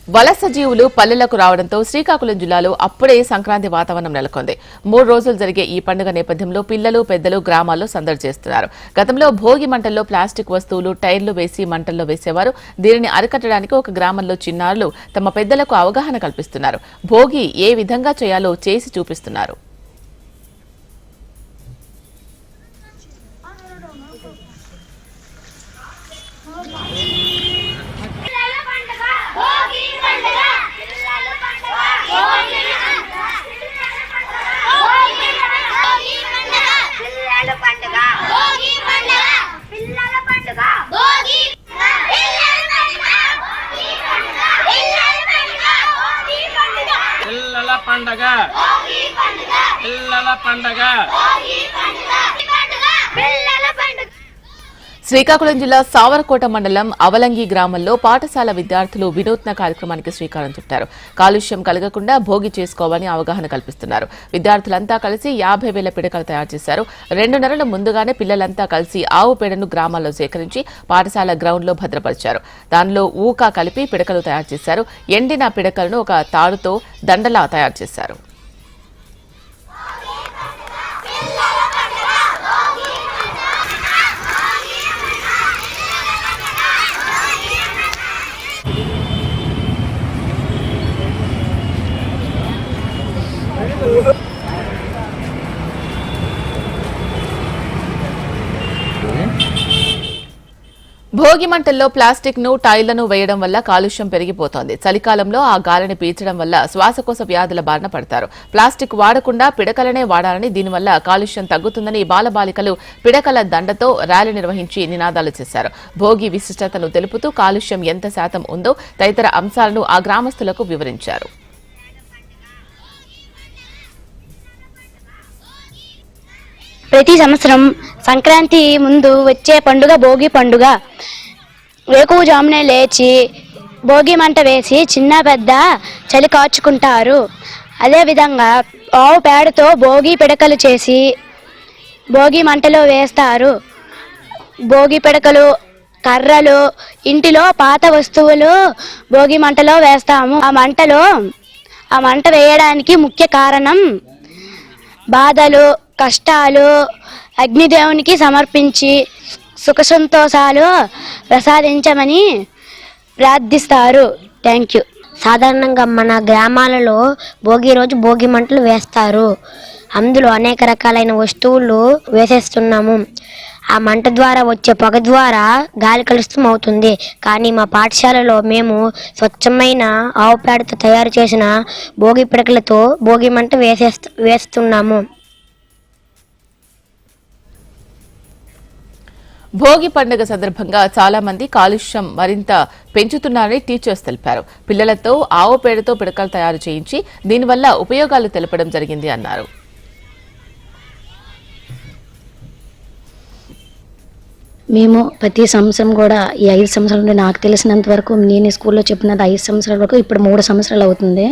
వలస జీవులు పల్లెలకు రావడంతో శ్రీకాకుళం జిల్లాలో అప్పుడే సంక్రాంతి వాతావరణం నెలకొంది. 3 రోజులు జరిగే ఈ పండుగ నేపథ్యంలో పిల్లలు పెద్దలు గ్రామాల్లో సందడి చేస్తున్నారు. గతంలో భోగి మంటల్లో ప్లాస్టిక్ వస్తువులు టైర్లు వేసి మంటల్లో వేసేవారు. దీనిని అరికట్టడానికి ఒక గ్రామంలో చిన్నారులు తమ పెద్దలకు అవగాహన కల్పిస్తున్నారు. భోగి ఏ విధంగా చేయాలో చేసి చూపిస్తున్నారు. శ్రీకాకుళం జిల్లా సావరకోట మండలం అవలంగి గ్రామంలో పాఠశాల విద్యార్థులు వినూత్న కార్యక్రమానికి శ్రీకారం చుట్టారు. కాలుష్యం కలగకుండా భోగి చేసుకోవాలని అవగాహన కల్పిస్తున్నారు. విద్యార్థులంతా కలిసి 50,000 పిడకలు తయారు చేశారు. 2 నెలల ముందుగానే పిల్లలంతా కలిసి ఆవు పేడను గ్రామాల్లో సేకరించి పాఠశాల గ్రౌండ్లో భద్రపరిచారు. దానిలో ఊకా కలిపి పిడకలు తయారు చేశారు. ఎండిన పిడకలను ఒక తాడుతో దండలా తయారు చేశారు. భోగి మంటల్లో ప్లాస్టిక్ ను టైర్లను వేయడం వల్ల కాలుష్యం పెరిగిపోతోంది. చలికాలంలో ఆ గాలిని పీల్చడం వల్ల శ్వాసకోశ వ్యాధుల బారిన పడతారు. ప్లాస్టిక్ వాడకుండా పిడకలనే వాడాలని, దీనివల్ల కాలుష్యం తగ్గుతుందని బాలబాలికలు పిడకల దండతో ర్యాలీ నిర్వహించి నినాదాలు చేశారు. భోగి విశిష్టతను తెలుపుతూ కాలుష్యం ఎంత శాతం ఉందో తదితర అంశాలను ఆ గ్రామస్తులకు వివరించారు. ప్రతి సంవత్సరం సంక్రాంతి ముందు వచ్చే పండుగ భోగి పండుగ. వేకువజామునే లేచి భోగి మంట వేసి చిన్న పెద్ద చలి కాచుకుంటారు. అదేవిధంగా ఆవు పేడతో భోగి పిడకలు చేసి భోగి మంటలో వేస్తారు. భోగి పిడకలు, కర్రలు, ఇంటిలో పాత వస్తువులు భోగి మంటలో వేస్తాము. ఆ మంట వేయడానికి ముఖ్య కారణం బాధలు, కష్టాలు అగ్నిదేవునికి సమర్పించి సుఖ సంతోషాలు ప్రసాదించమని ప్రార్థిస్తారు. Thank you. సాధారణంగా మన గ్రామాలలో భోగి రోజు భోగి మంటలు వేస్తారు. అందులో అనేక రకాలైన వస్తువులు వేసేస్తున్నాము. ఆ మంట ద్వారా వచ్చే పొగ ద్వారా గాలి కలుషితం అవుతుంది. కానీ మా పాఠశాలలో మేము స్వచ్ఛమైన ఆవు పేడతో తయారు చేసిన భోగి పిడకలతో భోగి మంట వేస్తున్నాము. భోగి పండుగ సందర్భంగా చాలా మంది కాలుష్యం మరింత పెంచుతున్నారని టీచర్స్ తెలిపారు. పిల్లలతో ఆవు పేడతో పిడకలు తయారు చేయించి దీనివల్ల ఉపయోగాలు తెలపడం జరిగింది అన్నారు. మేము ప్రతి సంవత్సరం కూడా ఈ 5 సంవత్సరాల నుండి నాకు తెలిసినంత వరకు నేను స్కూల్లో చెప్పినది 5 సంవత్సరాల వరకు, ఇప్పుడు 3 సంవత్సరాలు అవుతుంది.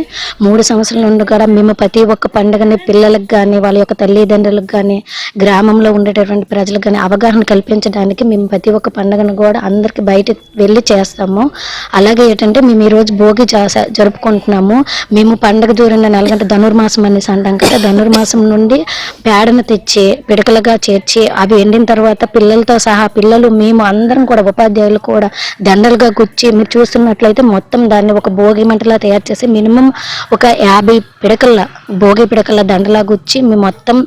3 సంవత్సరాల నుండి కూడా మేము ప్రతి ఒక్క పండుగని పిల్లలకు కానీ వాళ్ళ యొక్క తల్లిదండ్రులకు కానీ గ్రామంలో ఉండేటటువంటి ప్రజలకు కానీ అవగాహన కల్పించడానికి మేము ప్రతి ఒక్క పండుగను కూడా అందరికీ బయట వెళ్ళి చేస్తాము. అలాగే ఏంటంటే మేము ఈరోజు భోగి జరుపుకుంటున్నాము. మేము పండుగ దూరిన నెలగంట ధనుర్మాసం అనేసి అంటాం కదా, ధనుర్మాసం నుండి పేడను తెచ్చి పిడకలుగా చేర్చి అవి ఎండిన తర్వాత పిల్లలతో సహా పిల్లలు మేము అందరం కూడా ఉపాధ్యాయులు కూడా దండలుగా గుచ్చి మీరు చూస్తున్నట్లయితే మొత్తం దాన్ని ఒక భోగి మంటలా తయారు చేసి మినిమం ఒక 50 పిడకల భోగి పిడకల దండలా గుచ్చి మేము మొత్తం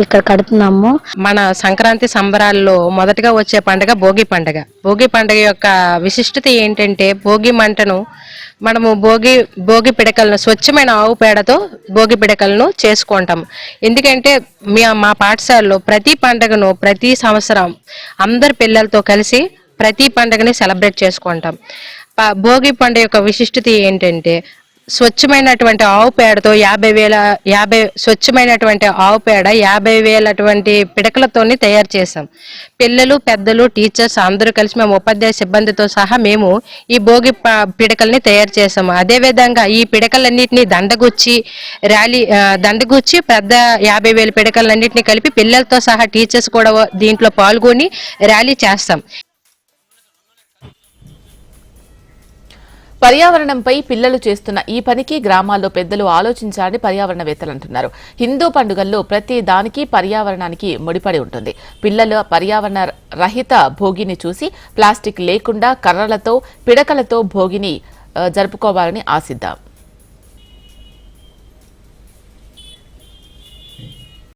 ఇక్కడ కడుతున్నాము. మన సంక్రాంతి సంబరాల్లో మొదటగా వచ్చే పండుగ భోగి పండుగ. భోగి పండుగ యొక్క విశిష్టత ఏంటంటే భోగి మంటను మనము భోగి పిడకలను స్వచ్ఛమైన ఆవు పేడతో భోగి పిడకలను చేసుకుంటాం. ఎందుకంటే మా పాఠశాలలో ప్రతి పండుగను ప్రతి సంవత్సరం అందరి పిల్లలతో కలిసి ప్రతి పండుగని సెలబ్రేట్ చేసుకుంటాం. భోగి పండుగ యొక్క విశిష్టత ఏంటంటే స్వచ్ఛమైనటువంటి ఆవు పేడతో 50,000 స్వచ్ఛమైనటువంటి ఆవు పేడ 50,000 పిడకలతోని తయారు చేసాం. పిల్లలు, పెద్దలు, టీచర్స్ అందరూ కలిసి మేము ఉపాధ్యాయ సిబ్బందితో సహా మేము ఈ భోగి పిడకల్ని తయారు చేసాము. అదేవిధంగా ఈ పిడకలన్నింటినీ దండగుచ్చి పెద్ద 50,000 పిడకలన్నింటినీ కలిపి పిల్లలతో సహా టీచర్స్ కూడా దీంట్లో పాల్గొని ర్యాలీ చేస్తాం. పర్యావరణంపై పిల్లలు చేస్తున్న ఈ పనికి గ్రామాల్లో పెద్దలు ఆలోచించాలని పర్యావరణవేత్తలు అంటున్నారు. హిందూ పండుగల్లో ప్రతి దానికి పర్యావరణానికి ముడిపడి ఉంటుంది. పిల్లలు పర్యావరణ రహిత భోగిని చూసి ప్లాస్టిక్ లేకుండా కర్రలతో పిడకలతో భోగిని జరుపుకోవాలని ఆశిద్దాం.